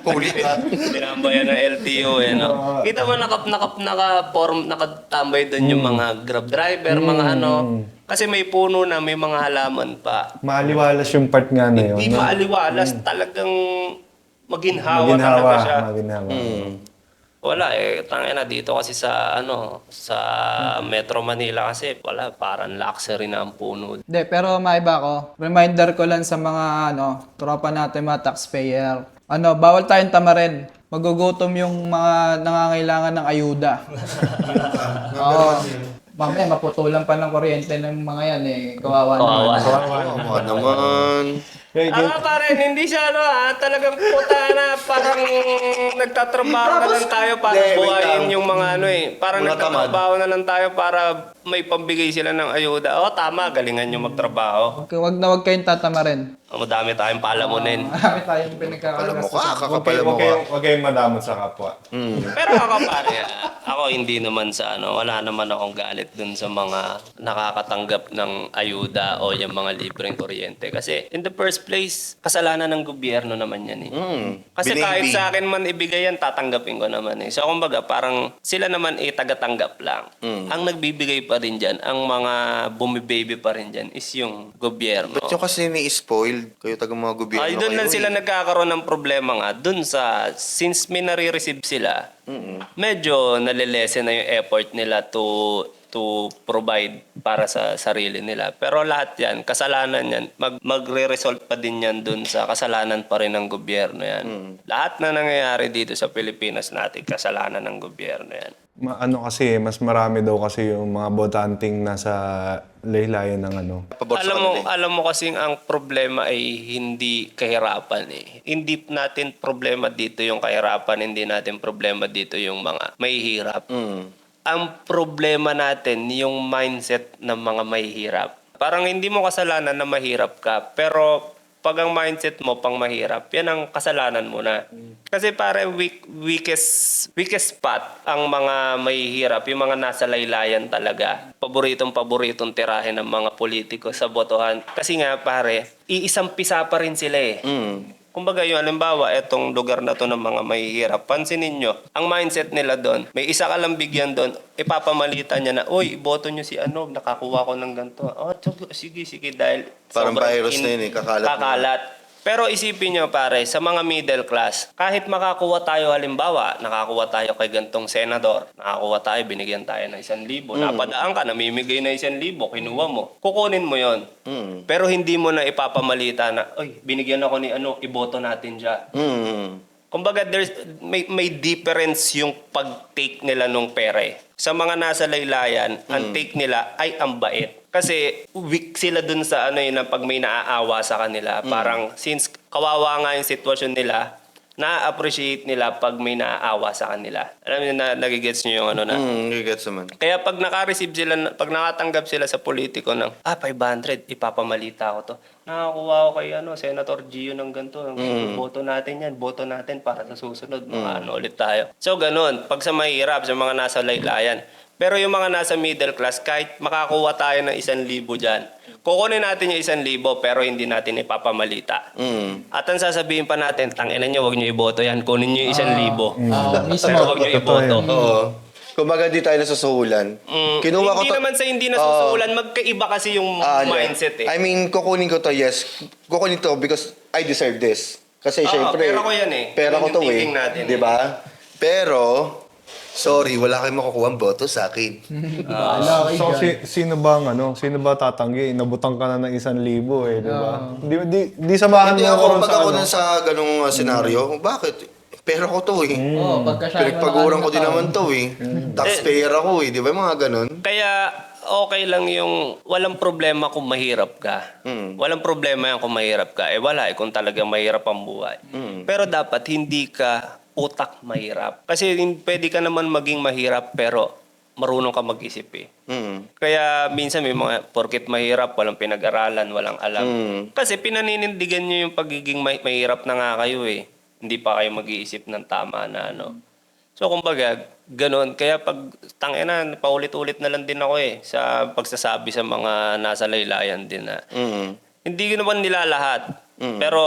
Huli ha. Tinambayan ng LTO eh, no? Kita mo nakatambay doon yung mga grab driver, mga ano. Kasi may puno na, may mga halaman pa. Maaliwalas yung part nga na yun. Hindi no? maaliwalas, talagang maginhawa talaga siya. Maginhawa. Wala tangina dito kasi sa sa Metro Manila kasi wala, parang luxury na ang puno. Hindi, pero maiba ko. Reminder ko lang sa mga tropa natin, mga taxpayer. Bawal tayong tamarin. Magugutom yung mga nangangailangan ng ayuda. Oo. Mamaya, maputulan pa ng kuryente ng mga yan eh. Kawawa naman. Oo naman. Pare, hindi siya talagang puta na parang nagtatrabaho na lang tayo para Hindi, wait buhayin lang. yung mga parang Mga tamad. nagtatrabaho na lang tayo para may pambigay sila ng ayuda. Tama, galingan nyo magtrabaho. Wag na wag kayong tatamarin. Madami tayong palamunin. Marami tayong Alam mo pinagkakalas. ka, kakapala mo ka. Huwag kayong madamot sa kapwa. Pero ako pare, ako hindi naman sa wala naman akong galit dun sa mga nakakatanggap ng ayuda o yung mga libreng kuryente. Kasi in the first place, kasalanan ng gobyerno naman yan eh. Kasi kahit sa akin man ibigay yan, tatanggapin ko naman eh. So kumbaga, parang sila naman tagatanggap lang. Ang nagbibigay pa rin dyan, ang mga bumibaby pa rin dyan is yung gobyerno. Ba't yung kasi ni-spoiled? Kayo taga mga gobyerno Ay, doon lang kayo sila eh. nagkakaroon ng problema nga. Doon since may nare-receive sila, medyo nalilesen na yung effort nila to to provide para sa sarili nila. Pero lahat yan, kasalanan yan, magre-result pa din yan dun sa kasalanan pa rin ng gobyerno yan. Lahat na nangyayari dito sa Pilipinas natin, kasalanan ng gobyerno yan. Ano kasi, mas marami daw kasi yung mga botanting nasa laylayan ng ano. Pabor sa kanila. Alam mo kasing ang problema ay hindi kahirapan eh. Hindi natin problema dito yung kahirapan, hindi natin problema dito yung mga mahihirap. Ang problema natin yung mindset ng mga mahihirap. Parang hindi mo kasalanan na mahirap ka, pero pag ang mindset mo pang mahirap, yan ang kasalanan mo na. Kasi pare weakest spot ang mga mahihirap, yung mga nasa laylayan talaga. Paboritong tirahin ng mga politiko sa botohan. Kasi nga pare, iisang pisa pa rin sila eh. Kumbaga yung halimbawa, etong lugar na to ng mga mahihirap, pansinin nyo, ang mindset nila doon, may isa ka lang bigyan doon, ipapamalitan niya na, uy, iboto nyo si ano, nakakuha ko ng ganito. Oh, sige, dahil Parang sobrang virus na yun eh, kakalat na. kakalat. Pero isipin nyo pare, sa mga middle class, kahit makakuha tayo halimbawa, nakakuha tayo kay gantong senador, nakakuha tayo, binigyan tayo ng 1,000. Napadaan ka, namimigay na 1,000, kinuha mo. Kukunin mo yon. Pero hindi mo na ipapamalita na, oy, binigyan ako ni ano, iboto natin siya. Kumbaga, may difference yung pag-take nila nung pera eh. Sa mga nasa laylayan, ang take nila ay ang bait. Kasi weak sila dun sa ano yun, na pag may naaawa sa kanila. Parang since kawawa nga yung sitwasyon nila, na-appreciate nila pag may naaawa sa kanila. Alam niyo na nagigets niyo yung ano na. Nagigets naman. Kaya pag naka-receive sila, pag nakatanggap sila sa politiko ng 500, ipapamalita ko to. Nakakuha ko kay Senator Gio ng ganito. Boto natin yan. Boto natin para sa susunod. Ulit tayo. So ganun. Pag sa mahirap, sa mga nasa laylayan. Pero yung mga nasa middle class, kahit makakuha tayo ng 1,000 dyan, kukunin natin yung 1,000 pero hindi natin ipapamalita. At ang sasabihin pa natin, tanginan nyo, huwag nyo iboto yan. Kunin nyo yung 1,000. Mismo. Pero huwag nyo iboto. Oo. Kumbaga di tayo nasusuhulan. Kinuha ko Hindi to. naman sa hindi nasusulan, magkaiba kasi yung mindset eh. I mean, kukunin ko to, yes. Kukunin to because I deserve this. Kasi syempre, pera ko yan eh. Pera ko Yun to yung eh. thinking natin Di ba? Pero, sorry, wala kayong makukuha ang boto sa akin. So, sino ba tatanggi? Inabutan ka na ng 1,000 eh, di ba? Di samahan Hindi mo ako, ron pag sa ako ano. nun sa ganung senaryo, bakit? Pera ko to eh. Pagkasyari Pinagpaguran ko din naman to eh. Taxpayer ako eh, di ba? Mga ganun. Kaya okay lang yung walang problema kung mahirap ka. Walang problema yan kung mahirap ka. Wala kung talagang mahirap ang buhay. Pero dapat hindi ka utak mahirap. Kasi pwede ka naman maging mahirap pero marunong ka mag-isip eh. Kaya minsan may mga porket mahirap, walang pinag-aralan, walang alam. Kasi pinaninindigan nyo yung pagiging mahirap na nga kayo eh. Hindi pa kayo mag-iisip ng tama na ano. So kumbaga, ganun. Kaya pag tangina, paulit-ulit na lang din ako eh sa pagsasabi sa mga nasa laylayan din na hindi ko naman nila lahat. Pero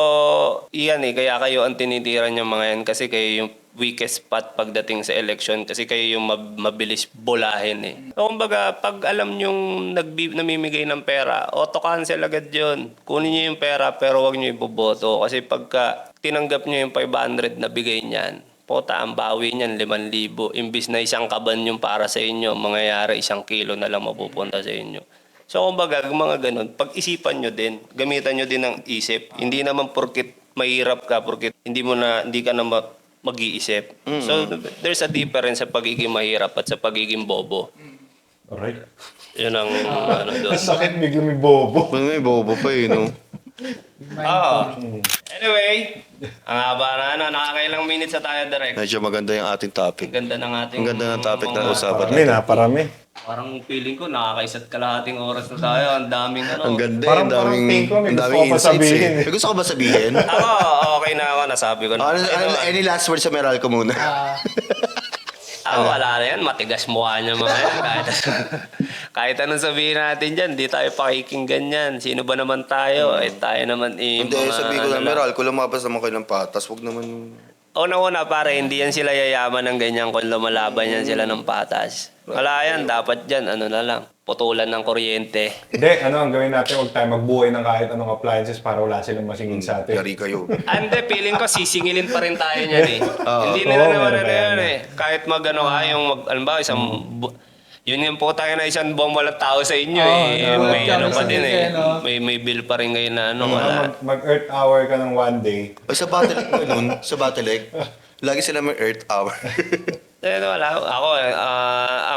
iyan eh, kaya kayo ang tinitiran yung mga yan kasi kayo yung weakest spot pagdating sa election kasi kayo yung mabilis bolahin eh. So kumbaga, pag alam yung namimigay ng pera, auto-cancel agad yun. Kunin nyo yung pera pero wag nyo iboboto kasi pagka tinanggap nyo yung 500 na bigay niyan, pota, ang bawi niyan 5,000. Imbis na 1 kaban yung para sa inyo, mangyayari 1 kilo na lang mapupunta sa inyo. So kumbaga, mga ganun, pag-isipan nyo din, gamitan nyo din ng isip. Hindi naman porkit mahirap ka, porkit hindi ka na mag-iisip. So there's a difference sa pagiging mahirap at sa pagiging bobo. Alright. Yun ang ano doon. Sakit, biglang may bobo. May bobo pa eh, no? Anyway, ang haba na nakakailang minutes sa tayo direct. Medyo maganda yung ating topic. Ganda ng ating Ang ganda ng topic na usapan Parami natin. na, parami. Parang feeling ko nakakaisa't kalahating oras na tayo. Ang daming ano. Ang ganda, Parang- ang daming, parang tingin ko, may ang gusto daming ko pa insights sabihin eh. eh. May gusto ko ba sabihin? Ako, okay na ako. Nasabi ko na. Any last words sa Meralco muna? Wala na yan. Matigas mukha niya mga yan. Kahit anong sabihin natin dyan, di tayo pakikinggan yan. Sino ba naman tayo? Tayo naman Hindi, sabihin ko na, Meralco, lumabas naman kayo ng patas. Huwag naman... Una-una pare, hindi yan sila yayaman ng ganyan kung lumalaban yan sila ng patas. Wala yan, dapat dyan, ano na lang, putulan ng kuryente. Hindi, ang gawin natin, huwag tayo magbuhay ng kahit anong appliances para wala silang masingin sa atin. Yari kayo. Ande, feeling ko sisingilin pa rin tayo niyan eh. Hindi nila Oo, naman meron ano pa yan yan eh. Kahit magano ka, yung alam ba, Yun yung po tayo na isang buwang walang tao sa inyo may ano pa din May bill pa rin ngayon na wala. Mag-Earth Hour ka ng one day. O sa Battlefield ko nun, sa Battlefield, lagi sila may Earth Hour. Wala. Ako,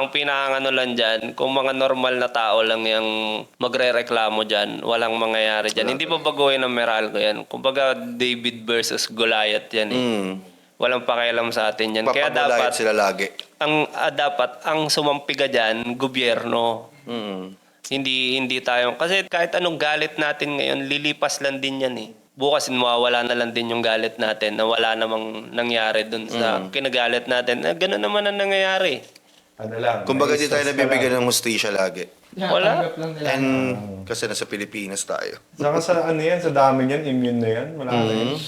ang pinakangano lang dyan, kung mga normal na tao lang yung magre-reklamo dyan, walang mangyayari dyan. Hindi babaguhin ng Meralco yan. Kumbaga, David versus Goliath yan Walang pakialam sa atin yan. Kaya Papabulayat sila lagi. Dapat ang sumampiga dyan, gobyerno. Hindi tayo. Kasi kahit anong galit natin ngayon, lilipas lang din yan Bukas mawawala na lang din yung galit natin na wala namang nangyari dun sa kinagalit natin. Ganun naman ang nangyayari. Ano lang. Kumbaga di tayo may nabibigyan ng hustisya lagi. Wala. And kasi nasa Pilipinas tayo. Saka sa ano yan, sa dami niyan, immune na yan. Wala na yan.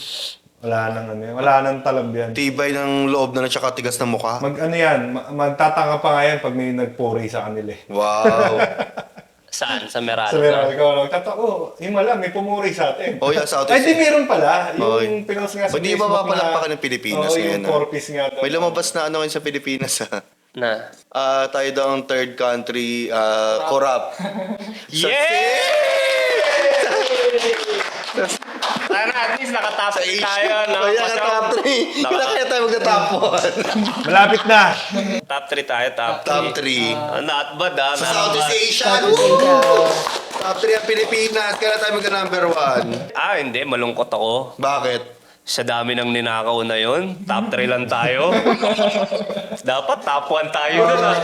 Wala nang ano yan. Wala nang talab yan. Tibay ng loob na tsaka tigas ng mukha. Magtataka pa nga yan pag may nagpuri sa kanila Wow. Saan? Sa Meralco? Sa meron ikaw, nagtataka, himala, may pumuri sa atin. Oh, yeah, sa Ay, Southeast. di meron pala. Oh, Yung pinost nga sa Hindi Facebook ba mapalakpakan ng Pilipinas yung ngayon? 4-piece nga. May lumabas na ano ngayon sa Pilipinas. Na? Tayo daw ang third country corrupt. Sana at least nakatapos tayo. Kaya ka top 3. Kaya tayo magta-top 1. Malapit na. Top 3 tayo, top 3. Top 3. Not bad Sa Southeast Asia. Woo! Top 3 ang Pilipinas. Kaya tayo magka-number 1. Hindi. Malungkot ako. Bakit? Sa dami ng ninakaw na yun, top 3 lang tayo. Dapat top 1 tayo doon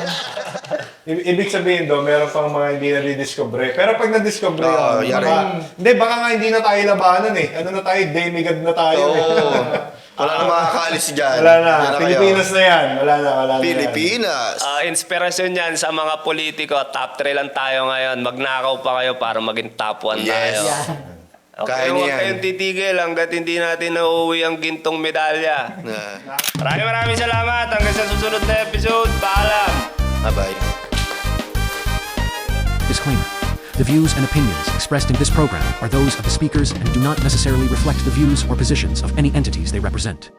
Ibig sabihin do, meron pang mga hindi na-discover. Pero pag na-discover yari. baka nga hindi na tayo labanan Ano na tayo, demigod na tayo Wala na makakaalis dyan. Wala na. Yan kayo. Pilipinas na yan. Wala na. Pilipinas. Inspirasyon yan sa mga politiko. Top 3 lang tayo ngayon. Magnakaw pa kayo para maging top 1 tayo. Yes. Okay, Kaya huwag niyan. kayong titigil hanggat hindi natin nauuwi ang gintong medalya. Maraming salamat. Hanggang sa susunod na episode. Paalam! Bye-bye. Disclaimer. The views and opinions expressed in this program are those of the speakers and do not necessarily reflect the views or positions of any entities they represent.